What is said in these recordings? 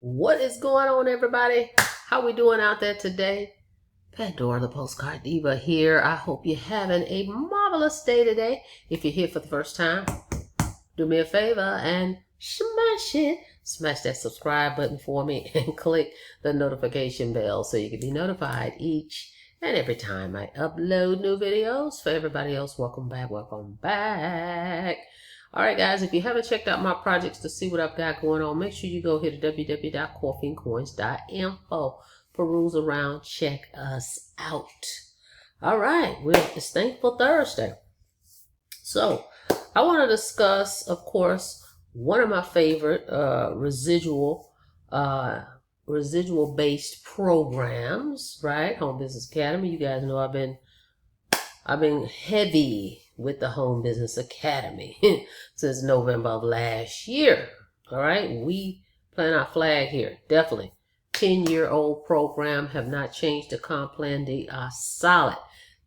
What is going on, everybody? How we doing out there today? Pandora, the Postcard Diva here. I hope you're having a marvelous day today. If you're here for the first time, do me a favor and smash it. Smash that subscribe button for me and click the notification bell so you can be notified each and every time I upload new videos. For everybody else, welcome back, welcome back. All right, guys, if you haven't checked out my projects to see what I've got going on, make sure you go here to www.coffeeandcoins.info. Peruse around, check us out. All right, it's Thankful Thursday. So I want to discuss, of course, one of my favorite residual-based programs, right? Home Business Academy. You guys know I've been heavy with the Home Business Academy since November of last year. All right, we plant our flag here. Definitely 10-year-old program, have not changed the comp plan. They are solid.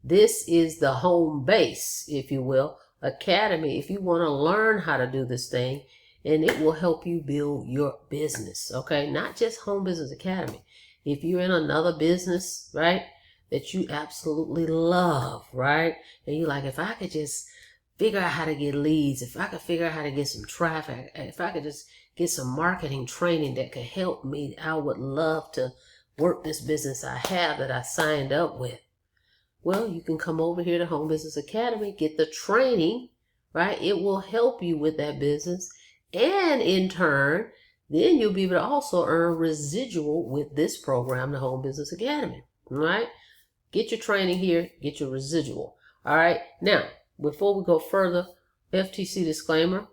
This is the home base, if you will, academy. If you want to learn how to do this thing, and it will help you build your business. Okay, not just Home Business Academy. If you're in another business, right, that you absolutely love, right? And you're like, if I could just figure out how to get leads, if I could figure out how to get some traffic, if I could just get some marketing training that could help me, I would love to work this business I have that I signed up with. Well, you can come over here to Home Business Academy, get the training, right? It will help you with that business. And in turn, then you'll be able to also earn residual with this program, the Home Business Academy, right? Get your training here, get your residual. All right. Now, before we go further, FTC disclaimer.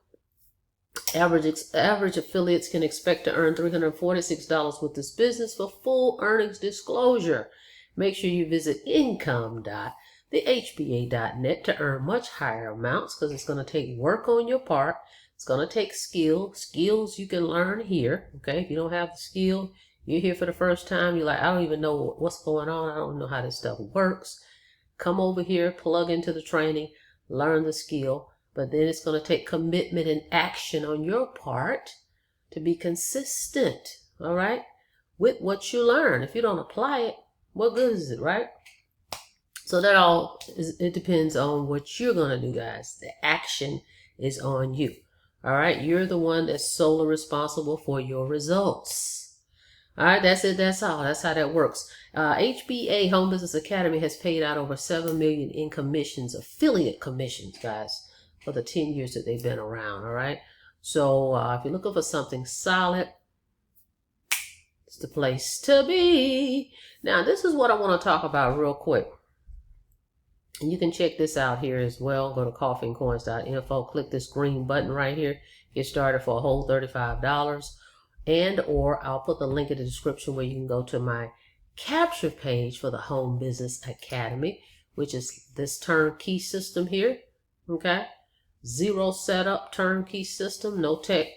Average affiliates can expect to earn $346 with this business. For full earnings disclosure, make sure you visit income.thehba.net to earn much higher amounts, because it's going to take work on your part. It's going to take skills you can learn here. Okay. If you don't have the skill, you're here for the first time, you're like, I don't even know what's going on. I don't know how this stuff works. Come over here, plug into the training, learn the skill. But then it's going to take commitment and action on your part to be consistent, all right, with what you learn. If you don't apply it, what good is it, right? So it depends on what you're going to do, guys. The action is on you, all right? You're the one that's solely responsible for your results. All right, that's it. That's all. That's how that works. HBA, Home Business Academy, has paid out over $7 million in commissions, affiliate commissions, guys, for the 10 years that they've been around. All right. So if you're looking for something solid, it's the place to be. Now, this is what I want to talk about real quick. And you can check this out here as well. Go to coffeeandcoins.info. Click this green button right here. Get started for a whole $35. Or I'll put the link in the description where you can go to my capture page for the Home Business Academy, which is this turnkey system here. Okay. Zero setup turnkey system. No tech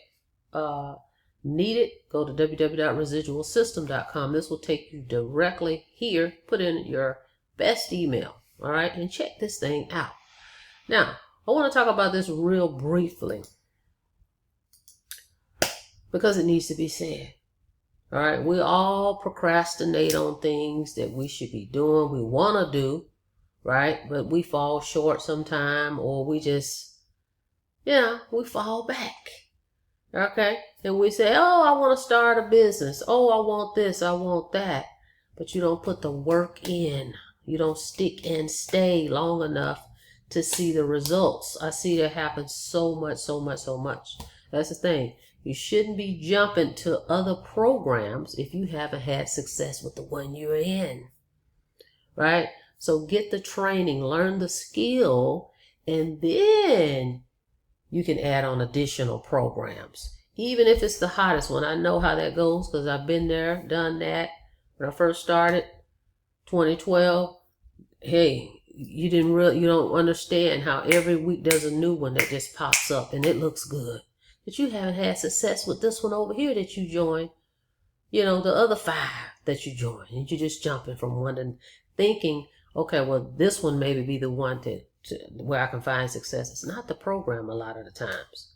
needed. Go to www.residualsystem.com. This will take you directly here. Put in your best email. All right. And check this thing out. Now, I want to talk about this real briefly, because it needs to be said. All right, we all procrastinate on things that we should be doing, we want to do, right? But we fall short sometime, or we just, we fall back. Okay, and we say, oh, I want to start a business. Oh, I want this, I want that. But you don't put the work in. You don't stick and stay long enough to see the results. I see that happen so much. That's the thing. You shouldn't be jumping to other programs if you haven't had success with the one you're in, right? So get the training, learn the skill, and then you can add on additional programs. Even if it's the hottest one. I know how that goes because I've been there, done that. When I first started, 2012, hey, you don't understand how every week there's a new one that just pops up and it looks good. But you haven't had success with this one over here that you joined, the other 5 that you joined. And you're just jumping from one to thinking, okay, well, this one maybe be the one where I can find success. It's not the program a lot of the times.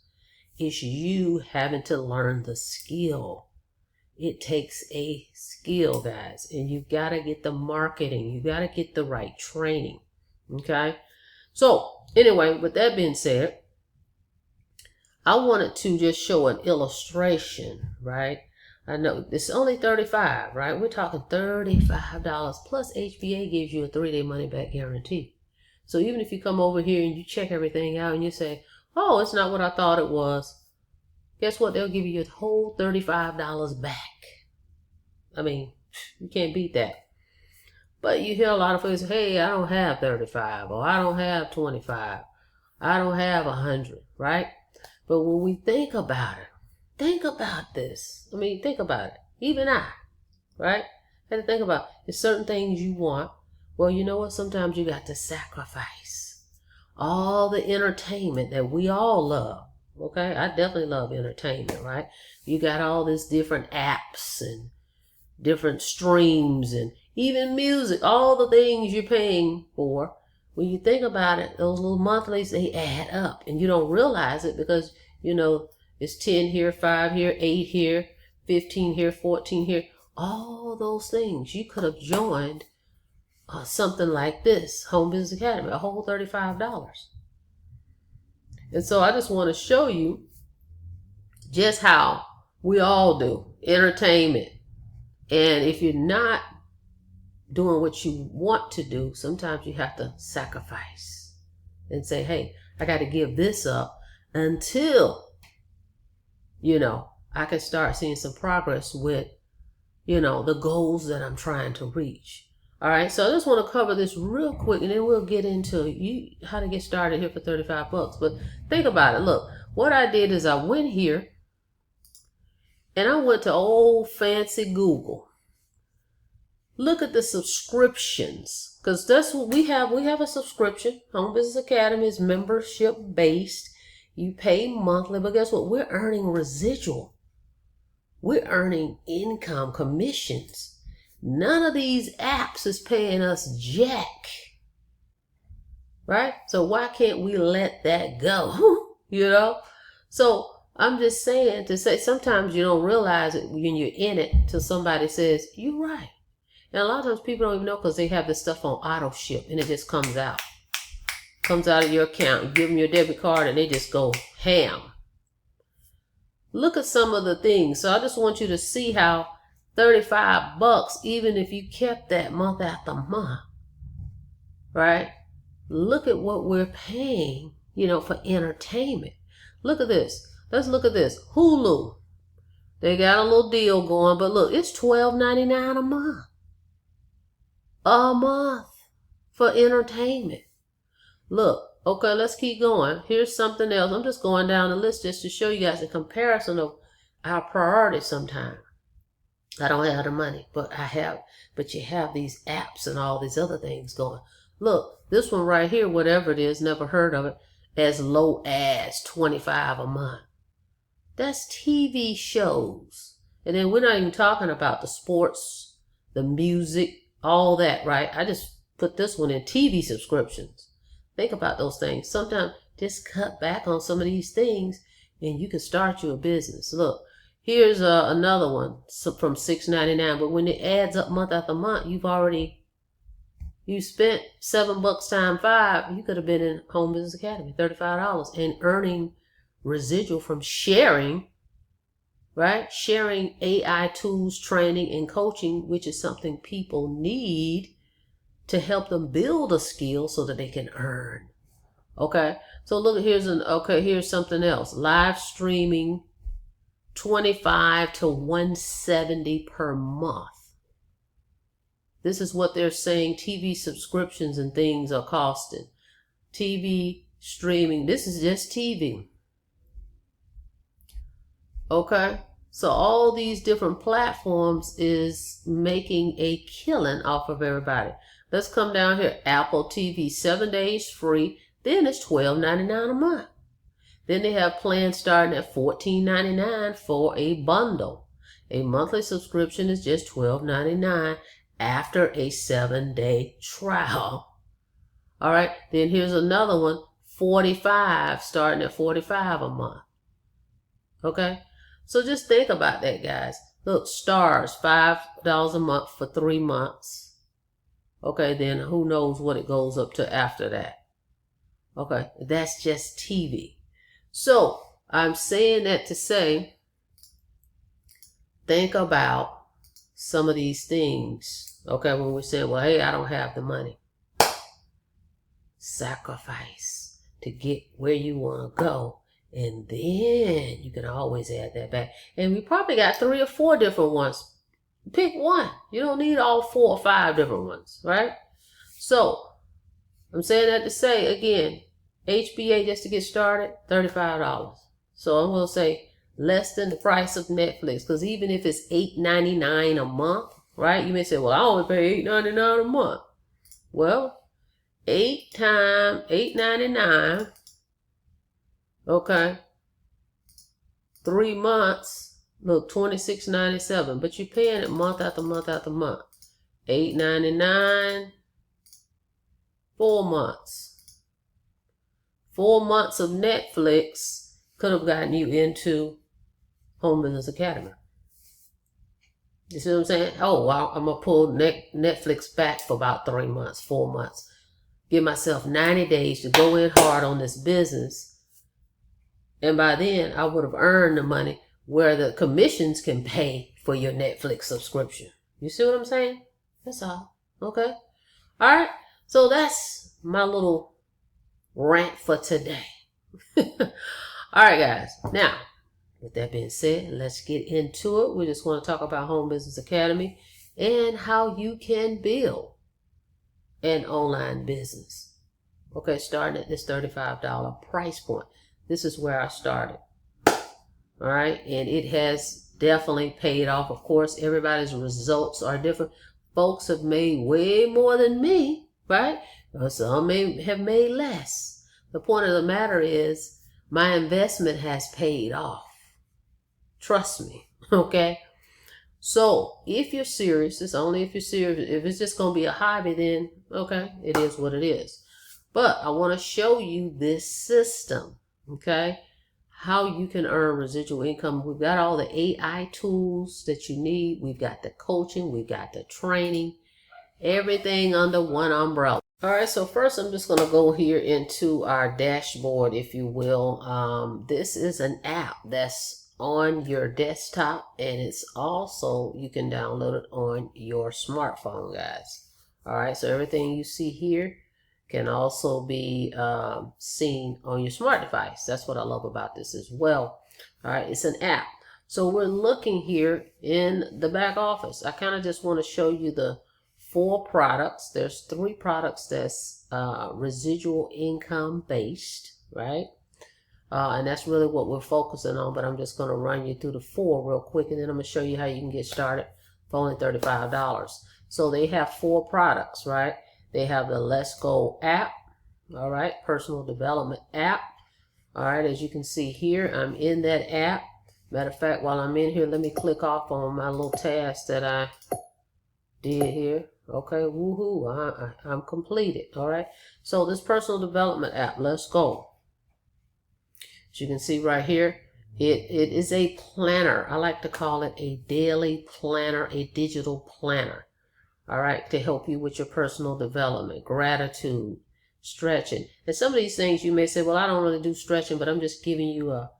It's you having to learn the skill. It takes a skill, guys, and you got to get the marketing. You got to get the right training. Okay. So anyway, with that being said, I wanted to just show an illustration, right? I know it's only $35, right? We're talking $35 plus HBA gives you a 3-day money back guarantee. So even if you come over here and you check everything out and you say, oh, it's not what I thought it was, guess what? They'll give you a whole $35 back. I mean, you can't beat that. But you hear a lot of folks say, hey, I don't have 35, or I don't have 25, I don't have 100, right? But when we think about it, think about this. I mean, think about it. Even I, right? Had to think about, there's certain things you want. Well, you know what? Sometimes you got to sacrifice all the entertainment that we all love. Okay? I definitely love entertainment, right? You got all these different apps and different streams and even music, all the things you're paying for. When you think about it, those little monthlies, they add up and you don't realize it because, you know, it's 10 here, 5 here, 8 here, 15 here, 14 here. All those things. You could have joined something like this, Home Business Academy, a whole $35. And so I just want to show you just how we all do entertainment. And if you're not doing what you want to do, sometimes you have to sacrifice and say, hey, I got to give this up until, you know, I can start seeing some progress with, you know, the goals that I'm trying to reach. All right, so I just want to cover this real quick and then we'll get into how to get started here for $35. But think about it. Look, what I did is I went here and I went to old fancy Google. Look at the subscriptions, because that's what we have. We have a subscription. Home Business Academy is membership based. You pay monthly, but guess what? We're earning residual. We're earning income, commissions. None of these apps is paying us jack. Right? So why can't we let that go? You know? So I'm just saying to say sometimes you don't realize it when you're in it till somebody says, you're right. And a lot of times people don't even know because they have this stuff on auto ship and it just comes out. Comes out of your account. You give them your debit card and they just go ham. Look at some of the things. So I just want you to see how $35, even if you kept that month after month, right? Look at what we're paying, you know, for entertainment. Look at this. Let's look at this. Hulu. They got a little deal going, but look, it's $12.99 a month. A month for entertainment. Look, okay, let's keep going. Here's something else. I'm just going down the list just to show you guys a comparison of our priorities sometimes. I don't have the money, but you have these apps and all these other things going. Look, this one right here, whatever it is, never heard of it, as low as $25 a month. That's TV shows. And then we're not even talking about the sports, the music, all that, right? I just put this one in TV subscriptions. Think about those things. Sometimes just cut back on some of these things and you can start your business. Look, here's another one from $6.99. But when it adds up month after month, you spent $7 times 5. You could have been in Home Business Academy, $35, and earning residual from sharing, right? Sharing AI tools, training, and coaching, which is something people need to help them build a skill so that they can earn. Okay, so look, here's something else. Live streaming, $25 to $170 per month. This is what they're saying TV subscriptions and things are costing. TV streaming, this is just TV. Okay, so all these different platforms is making a killing off of everybody. Let's come down here. Apple TV, 7 days free. Then it's $12.99 a month. Then they have plans starting at $14.99 for a bundle. A monthly subscription is just $12.99 after a 7-day trial. All right, then here's another one, $45, starting at $45 a month. Okay, so just think about that, guys. Look, stars, $5 a month for 3 months. Okay, then who knows what it goes up to after that. Okay, that's just TV. So I'm saying that to say, think about some of these things. Okay, when we're saying, well, hey, I don't have the money. Sacrifice to get where you want to go. And then you can always add that back. And we probably got 3 or 4 different ones. Pick one. You don't need all 4 or 5 different ones, right? So I'm saying that to say, again, HBA just to get started, $35. So I'm going to say less than the price of Netflix. Because even if it's $8.99 a month, right? You may say, well, I only pay $8.99 a month. Well, 8 times $8.99, okay, 3 months, look, $26.97, but you're paying it month after month after month. $8.99, 4 months. 4 months of Netflix could have gotten you into Home Business Academy. You see what I'm saying? Oh, well, I'm going to pull Netflix back for about 3 months, 4 months. Give myself 90 days to go in hard on this business. And by then, I would have earned the money where the commissions can pay for your Netflix subscription. You see what I'm saying? That's all. Okay? All right. So that's my little rant for today. All right, guys. Now, with that being said, let's get into it. We just want to talk about Home Business Academy and how you can build an online business. Okay, starting at this $35 price point. This is where I started. All right, and it has definitely paid off. Of course, everybody's results are different. Folks have made way more than me, right? Some may have made less. The point of the matter is my investment has paid off. Trust me, okay? So if you're serious, it's only if you're serious. If it's just going to be a hobby, then okay, it is what it is. But I want to show you this system, okay? How you can earn residual income. We've got all the AI tools that you need. We've got the coaching. We've got the training. Everything under one umbrella. All right, so first I'm just going to go here into our dashboard, if you will. This is an app that's on your desktop, and it's also, you can download it on your smartphone, guys. All right, so everything you see here can also be seen on your smart device. That's what I love about this as well. All right, it's an app. So we're looking here in the back office. I kind of just want to show you the 4 products. There's 3 products that's residual income based, right? And that's really what we're focusing on, but I'm just going to run you through the 4 real quick, and then I'm going to show you how you can get started for only $35. So they have 4 products, right? They have the Let's Go app, all right, personal development app. All right, as you can see here, I'm in that app. Matter of fact, while I'm in here, let me click off on my little task that I did here. Okay, woohoo, I'm completed, all right? So this personal development app, Let's Go. As you can see right here, it is a planner. I like to call it a daily planner, a digital planner. All right, to help you with your personal development, gratitude, stretching. And some of these things you may say, well, I don't really do stretching, but I'm just giving you a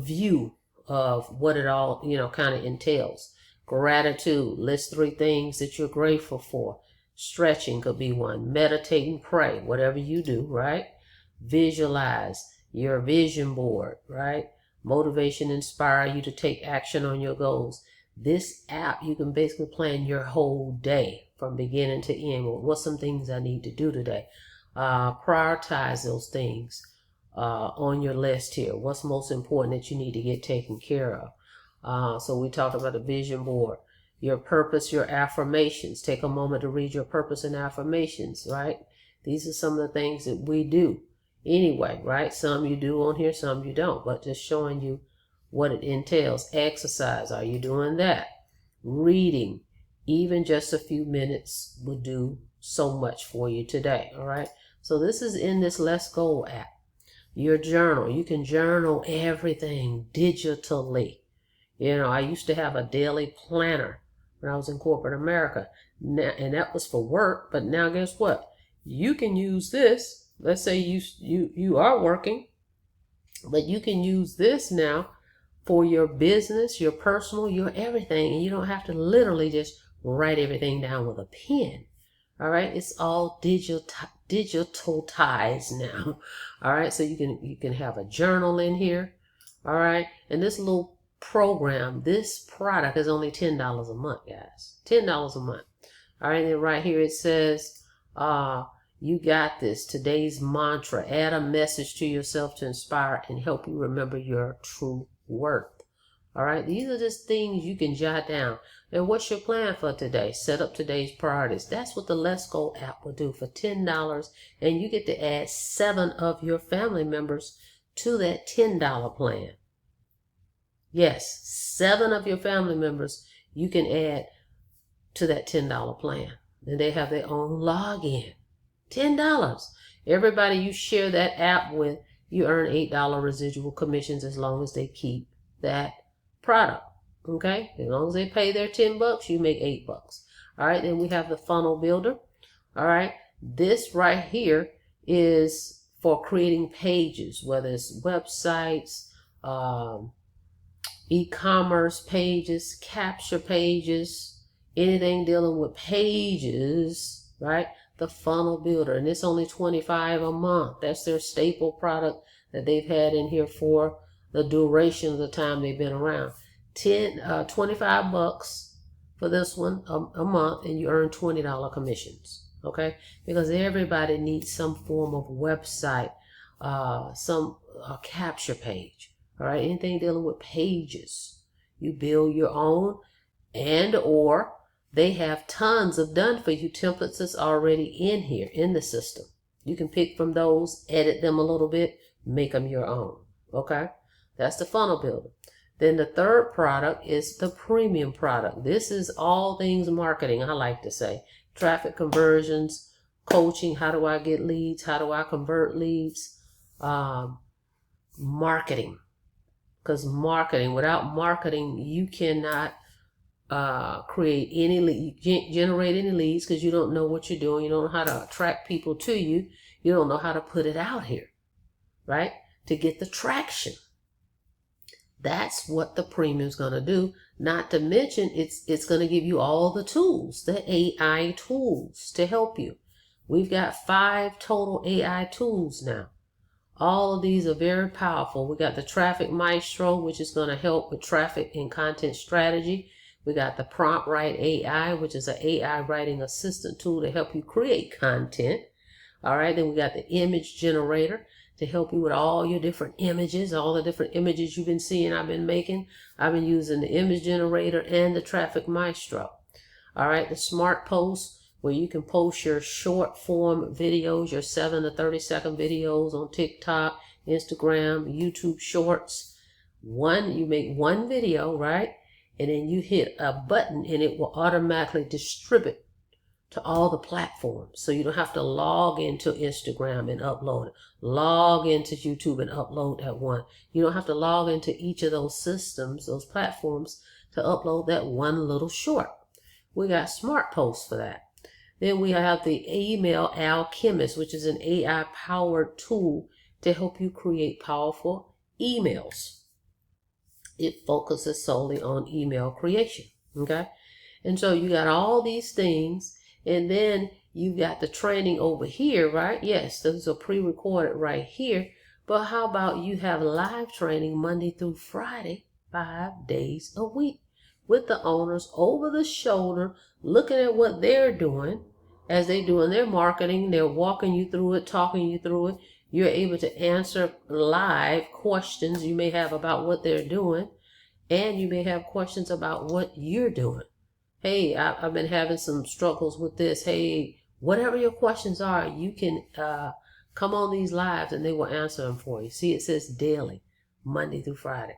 view of what it all, kind of entails. Gratitude, list 3 things that you're grateful for. Stretching could be one. Meditate and pray, whatever you do, right? Visualize your vision board, right? Motivation, inspire you to take action on your goals. This app, you can basically plan your whole day from beginning to end. What's some things I need to do today? Prioritize those things on your list here. What's most important that you need to get taken care of? So we talked about the vision board, your purpose, your affirmations. Take a moment to read your purpose and affirmations, right? These are some of the things that we do anyway, right? Some you do on here, some you don't, but just showing you what it entails. Exercise, are you doing that? Reading, even just a few minutes would do so much for you today, all right? So this is in this Let's Go app. Your journal, you can journal everything digitally. You know, I used to have a daily planner when I was in corporate America, and that was for work. But now guess what? You can use this. Let's say you are working, but you can use this now for your business, your personal, your everything, and you don't have to literally just write everything down with a pen. All right, it's all digitalized now. All right, so you can have a journal in here. All right, and this little program, this product is only $10 a month, guys. $10 a month. All right, and right here it says, you got this. Today's mantra: add a message to yourself to inspire and help you remember your true worth. All right, these are just things you can jot down. And what's your plan for today? Set up today's priorities. That's what the Let's Go app will do for $10, and you get to add 7 of your family members to that $10 plan. Yes, 7 of your family members you can add to that $10 plan. And they have their own login. $10. Everybody you share that app with, you earn $8 residual commissions as long as they keep that product. Okay, as long as they pay their $10, you make $8. All right, then we have the funnel builder. All right, this right here is for creating pages, whether it's websites, e-commerce pages, capture pages, anything dealing with pages, right? The funnel builder, and it's only $25 a month. That's their staple product that they've had in here for the duration of the time they've been around. $25 for this one a month, and you earn $20 commissions. Okay, because everybody needs some form of website, some capture page. All right, anything dealing with pages, you build your own, and or they have tons of done for you templates that's already in here in the system. You can pick from those, edit them a little bit, make them your own. Okay, that's the funnel builder. Then the third product is the premium product. This is all things marketing, I like to say. Traffic conversions, coaching, how do I get leads, how do I convert leads, marketing. Because marketing, without marketing, you cannot create any lead, generate any leads, because you don't know what you're doing. You don't know how to attract people to you. You don't know how to put it out here, right? To get the traction. That's what the premium is going to do. Not to mention, it's going to give you all the tools, the AI tools to help you. We've got 5 total AI tools now. All of these are very powerful. We got the Traffic Maestro, which is going to help with traffic and content strategy. We got the Prompt Write AI, which is an AI writing assistant tool to help you create content. All right, then we got the Image Generator to help you with all your different images, all the different images you've been seeing I've been making. I've been using the Image Generator and the Traffic Maestro. All right, the Smart Post, where you can post your short form videos, your 7 to 30-second videos on TikTok, Instagram, YouTube Shorts. You make one video, right? And then you hit a button and it will automatically distribute to all the platforms. So you don't have to log into Instagram and upload it, log into YouTube and upload that one. You don't have to log into each of those systems, those platforms, to upload that one little short. We got Smart Posts for that. Then we have the Email Alchemist, which is an AI-powered tool to help you create powerful emails. It focuses solely on email creation, okay? And so you got all these things, and then you got the training over here, right? Yes, those are pre-recorded right here. But how about you have live training Monday through Friday, 5 days a week, with the owners over the shoulder, looking at what they're doing as they're doing their marketing. They're walking you through it, talking you through it. You're able to answer live questions you may have about what they're doing, and you may have questions about what you're doing. Hey, I've been having some struggles with this. Hey, whatever your questions are, you can come on these lives and they will answer them for you. See, it says daily, Monday through Friday.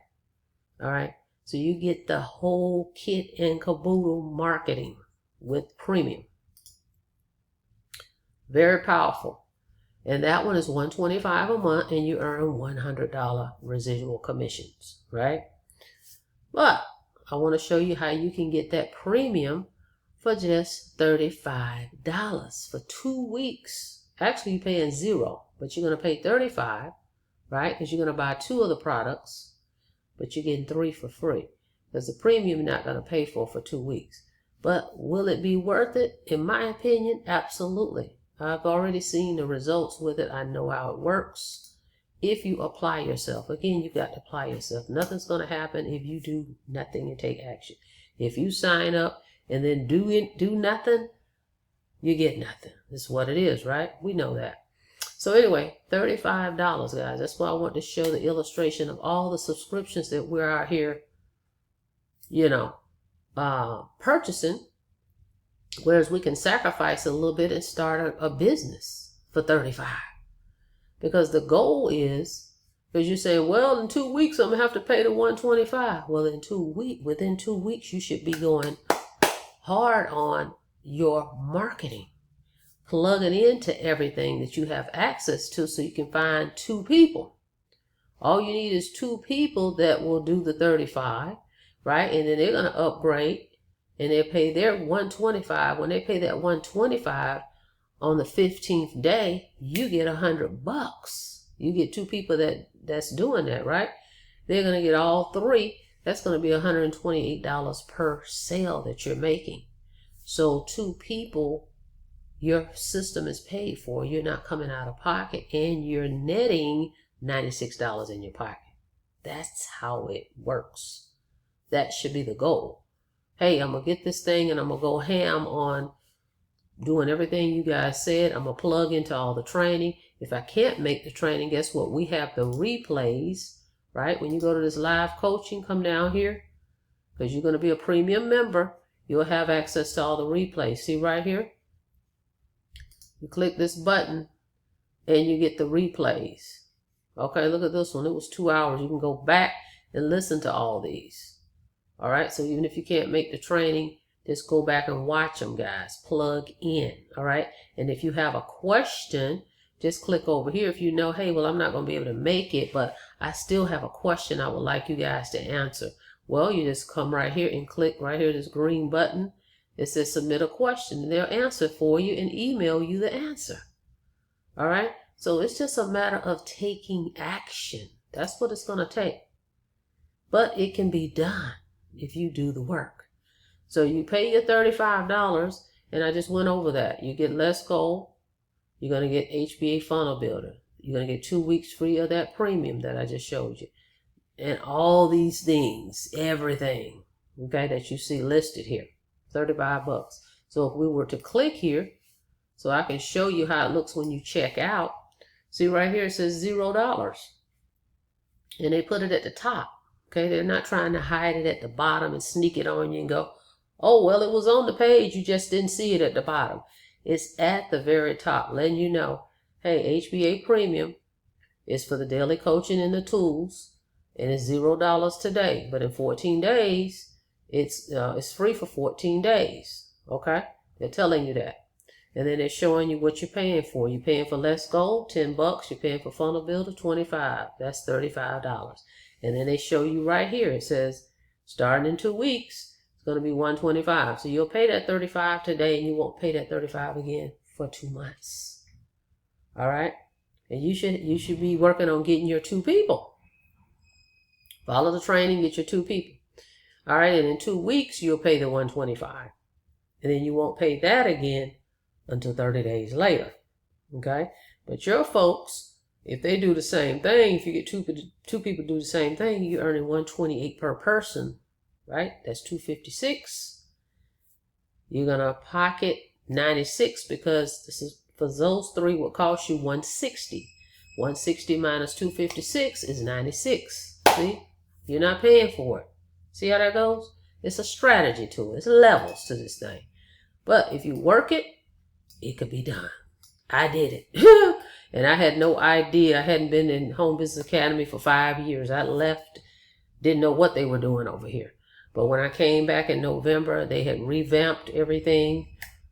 All right. So you get the whole kit and caboodle marketing with premium. Very powerful. And that one is $125 a month, and you earn $100 residual commissions, right? But I want to show you how you can get that premium for just $35 for 2 weeks. Actually, you're paying $0, but you're going to pay $35, right? Because you're going to buy 2 of the products, but you're getting 3 for free. Because the premium you're not going to pay for 2 weeks. But will it be worth it? In my opinion, absolutely. I've already seen the results with it. I know how it works. If you apply yourself, again, you got to apply yourself. Nothing's going to happen if you do nothing and take action. If you sign up and then do nothing, you get nothing. That's what it is, right? We know that. So anyway, $35, guys. That's why I want to show the illustration of all the subscriptions that we're out here, purchasing. Whereas we can sacrifice a little bit and start a business for $35. Because the goal is, because you say, well, in 2 weeks, I'm going to have to pay the $125. Well, within 2 weeks, you should be going hard on your marketing, plugging into everything that you have access to so you can find 2 people. All you need is 2 people that will do the $35, right? And then they're going to upgrade and they'll pay their $125. When they pay that $125 on the 15th day, you get $100. You get 2 people that's doing that, right? They're going to get all 3. That's going to be $128 per sale that you're making. So 2 people, your system is paid for. You're not coming out of pocket and you're netting $96 in your pocket. That's how it works. That should be the goal. Hey, I'm going to get this thing and I'm going to go ham on doing everything you guys said. I'm going to plug into all the training. If I can't make the training, guess what? We have the replays, right? When you go to this live coaching, come down here because you're going to be a premium member. You'll have access to all the replays. See right here? You click this button and you get the replays. Okay, look at this one. It was 2 hours. You can go back and listen to all these. All right, so even if you can't make the training, just go back and watch them, guys. Plug in, all right? And if you have a question, just click over here. If you know, hey, well, I'm not going to be able to make it, but I still have a question I would like you guys to answer. Well, you just come right here and click right here, this green button. It says submit a question, and they'll answer for you and email you the answer. All right? So it's just a matter of taking action. That's what it's going to take. But it can be done if you do the work. So you pay your $35, and I just went over that. You get Let's Go. You're going to get HBA Funnel Builder. You're going to get 2 weeks free of that premium that I just showed you. And all these things, everything, okay, that you see listed here, $35. So if we were to click here, so I can show you how it looks when you check out. See right here, it says $0. And they put it at the top. Okay, they're not trying to hide it at the bottom and sneak it on you and go, oh, well, it was on the page. You just didn't see it at the bottom. It's at the very top, letting you know, hey, HBA Premium is for the daily coaching and the tools, and it's $0 today. But in 14 days, it's free for 14 days. Okay, they're telling you that. And then they're showing you what you're paying for. You're paying for Let's Go, $10. You're paying for Funnel Builder, $25. That's $35. And then they show you right here. It says, starting in 2 weeks, it's going to be $125. So you'll pay that $35 today, and you won't pay that $35 again for 2 months. All right? And you should be working on getting your 2 people. Follow the training, get your 2 people. All right? And in 2 weeks, you'll pay the $125. And then you won't pay that again until 30 days later. Okay? But your folks, if they do the same thing, if you get two people do the same thing, you're earning $128 per person, right? That's $256. You're gonna pocket $96 because this is for those 3 will cost you $160. $160 minus $256 is $96. See, you're not paying for it. See how that goes? It's a strategy to it. It's levels to this thing. But if you work it, it could be done. I did it. And I had no idea. I hadn't been in Home Business Academy for 5 years. I left, didn't know what they were doing over here. But when I came back in November, they had revamped everything,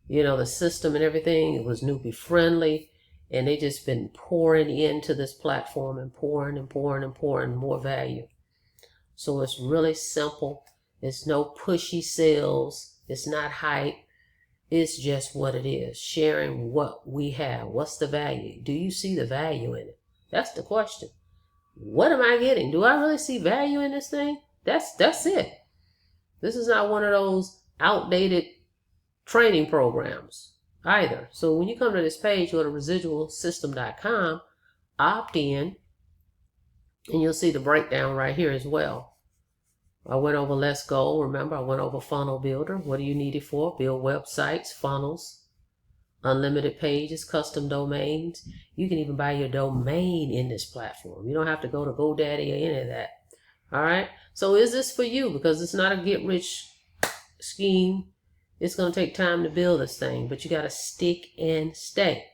the system and everything. It was newbie friendly. And they just been pouring into this platform and pouring and pouring and pouring more value. So it's really simple. It's no pushy sales. It's not hype. It's just what it is. Sharing what we have. What's the value? Do you see the value in it? That's the question. What am I getting? Do I really see value in this thing? That's it. This is not one of those outdated training programs either. So when you come to this page, go to residualsystem.com, opt in, and you'll see the breakdown right here as well. I went over Let's Go. Remember, I went over Funnel Builder. What do you need it for? Build websites, funnels, unlimited pages, custom domains. You can even buy your domain in this platform. You don't have to go to GoDaddy or any of that. All right. So is this for you? Because it's not a get-rich scheme. It's going to take time to build this thing, but you got to stick and stay.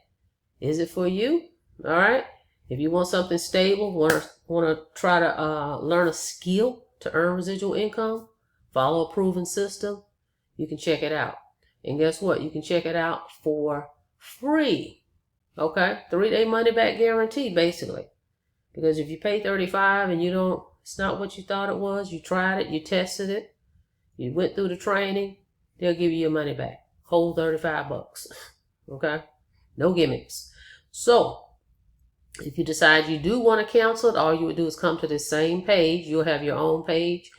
Is it for you? All right. If you want something stable, want to try to learn a skill to earn residual income, follow a proven system, you can check it out. And guess what? You can check it out for free. Okay? 3-day money back guarantee, basically. Because if you pay $35 and it's not what you thought it was, you tried it, you tested it, you went through the training, they'll give you your money back. Whole $35. Okay? No gimmicks. So, if you decide you do want to cancel it, all you would do is come to this same page. You'll have your own page.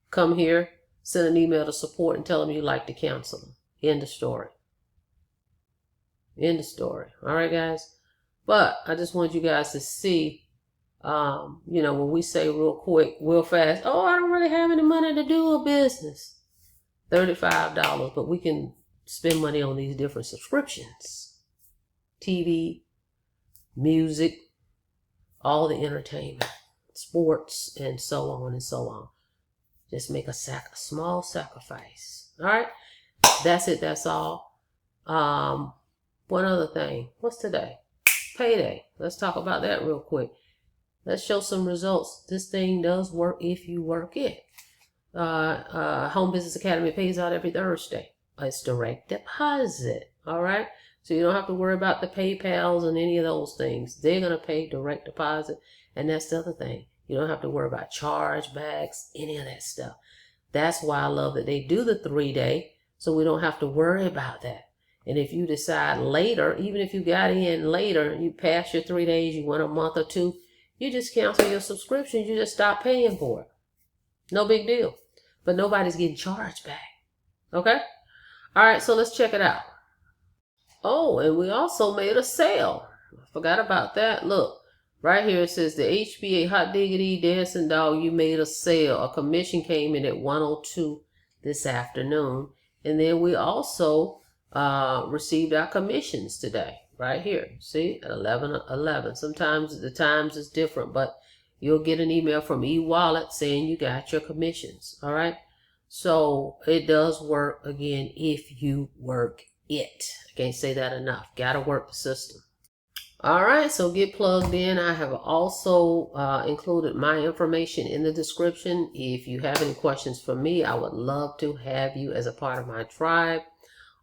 Come here, send an email to support and tell them you'd like to cancel them. End of story. End of story. All right, guys? But I just want you guys to see, when we say real quick, real fast, oh, I don't really have any money to do a business. $35, but we can spend money on these different subscriptions. TV, music, all the entertainment, sports, and so on and so on. Just make a small sacrifice. All right? That's it. That's all. One other thing. What's today? Payday. Let's talk about that real quick. Let's show some results. This thing does work if you work it. Home Business Academy pays out every Thursday. It's direct deposit. All right? So you don't have to worry about the PayPals and any of those things. They're going to pay direct deposit. And that's the other thing. You don't have to worry about chargebacks, any of that stuff. That's why I love that they do the 3-day, so we don't have to worry about that. And if you decide later, even if you got in later, you pass your 3 days, you went a month or two, you just cancel your subscription. You just stop paying for it. No big deal. But nobody's getting charged back. Okay? All right, so let's check it out. Oh, and we also made a sale. I forgot about that. Look, right here it says the HBA Hot Diggity Dancing Dog, you made a sale. A commission came in at 102 this afternoon. And then we also received our commissions today. Right here. See, at 11:11. Sometimes the times is different, but you'll get an email from eWallet saying you got your commissions. All right. So it does work again if you work it. I can't say that enough. Gotta work the system. All right, so get plugged in. I have also included my information in the description. If you have any questions for me, I would love to have you as a part of my tribe.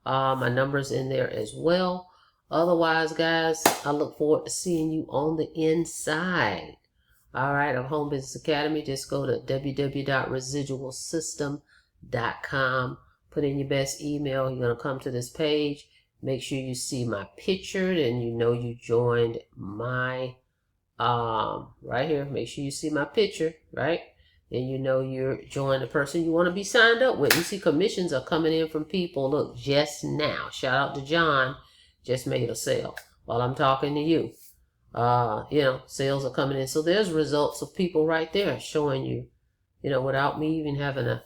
My number's in there as well. Otherwise, guys, I look forward to seeing you on the inside. All right, of Home Business Academy. Just go to www.residualsystem.com. Put in your best email. You're going to come to this page. Make sure you see my picture, and you know you joined my, right here. Make sure you see my picture, right? And you know you're joined the person you want to be signed up with. You see commissions are coming in from people. Look, just now. Shout out to John. Just made a sale while I'm talking to you. Sales are coming in. So there's results of people right there showing you, without me even having to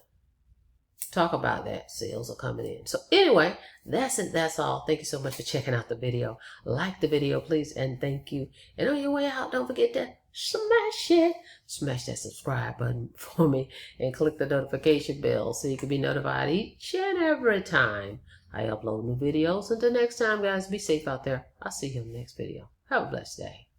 talk about that. Sales are coming in. So anyway, that's it. That's all. Thank you so much for checking out the video. Like the video, please, and thank you. And on your way out, don't forget to smash it. Smash that subscribe button for me and click the notification bell so you can be notified each and every time I upload new videos. Until next time, guys, be safe out there. I'll see you in the next video. Have a blessed day.